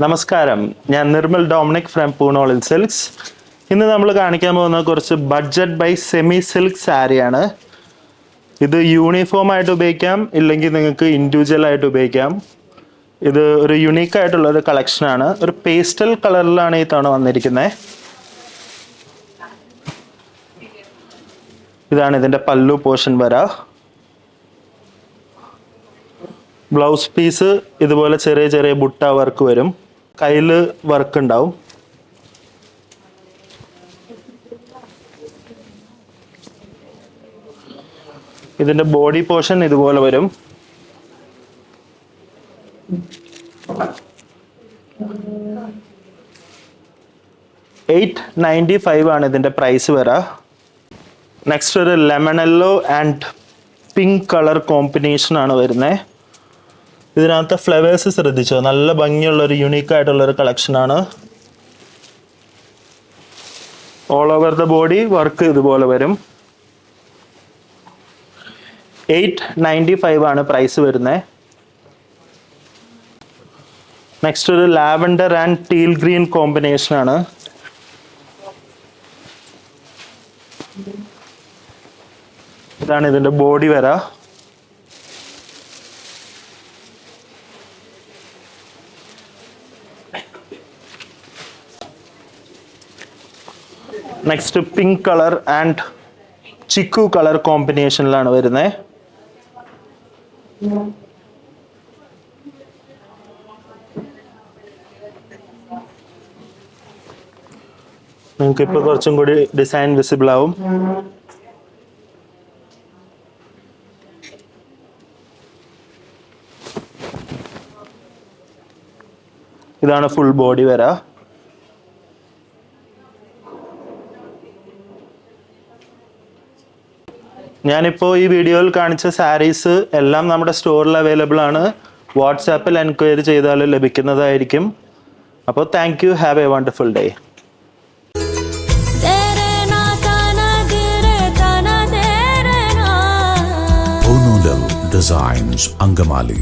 നമസ്കാരം, ഞാൻ Nirmal Dominic from പൂണോളിൽ silks. ഇന്ന് നമ്മൾ കാണിക്കാൻ പോകുന്ന കുറച്ച് ബഡ്ജറ്റ് ബൈ സെമി സിൽക്ക് സാരിയാണ്. ഇത് യൂണിഫോം ആയിട്ട് ഉപയോഗിക്കാം, ഇല്ലെങ്കിൽ നിങ്ങൾക്ക് ഇൻഡിവിജ്വൽ ആയിട്ട് ഉപയോഗിക്കാം. ഇത് ഒരു യുണീക്ക് ആയിട്ടുള്ള ഒരു കളക്ഷനാണ്. ഒരു പേസ്റ്റൽ കളറിലാണ് ഈ തവണ വന്നിരിക്കുന്നത്. ഇതാണ് ഇതിൻ്റെ പല്ലു പോർഷൻ വരാ. ബ്ലൗസ് പീസ് ഇതുപോലെ ചെറിയ ചെറിയ ബുട്ട വർക്ക് വരും. കയ്യിൽ വർക്ക് ഉണ്ടാവും. ഇതിൻ്റെ ബോഡി പോർഷൻ ഇതുപോലെ വരും. $895 ആണ് ഇതിൻ്റെ പ്രൈസ് വരാ. നെക്സ്റ്റ് ഒരു lemon yellow and pink colour കോമ്പിനേഷനാണ് വരുന്നത്. ഇതിനകത്ത് ഫ്ലവേഴ്സ് ശ്രദ്ധിച്ചോ, നല്ല ഭംഗിയുള്ളൊരു യുണീക്കായിട്ടുള്ളൊരു കളക്ഷനാണ്. All over the body work ഇതുപോലെ വരും. $895 ആണ് പ്രൈസ് വരുന്നത്. നെക്സ്റ്റ് ഒരു ലാവൻഡർ ആൻഡ് ടീൽ ഗ്രീൻ കോമ്പിനേഷനാണ്. ഇതാണ് ഇതിൻ്റെ ബോഡി വരാ. Next pink colour and chikoo colour കോമ്പിനേഷനിലാണ് വരുന്നത്. നിങ്ങൾക്ക് ഇപ്പോൾ കുറച്ചും കൂടി ഡിസൈൻ വിസിബിൾ ആവും. ഇതാണ് ഫുൾ ബോഡി വരാ. ഞാനിപ്പോൾ ഈ വീഡിയോയിൽ കാണിച്ച സാരീസ് എല്ലാം നമ്മുടെ സ്റ്റോറിൽ അവൈലബിൾ ആണ്. വാട്സാപ്പിൽ എൻക്വയറി ചെയ്താൽ ലഭിക്കുന്നതായിരിക്കും. അപ്പോൾ thank you. Have a wonderful day. Poonool designs, Angamaly.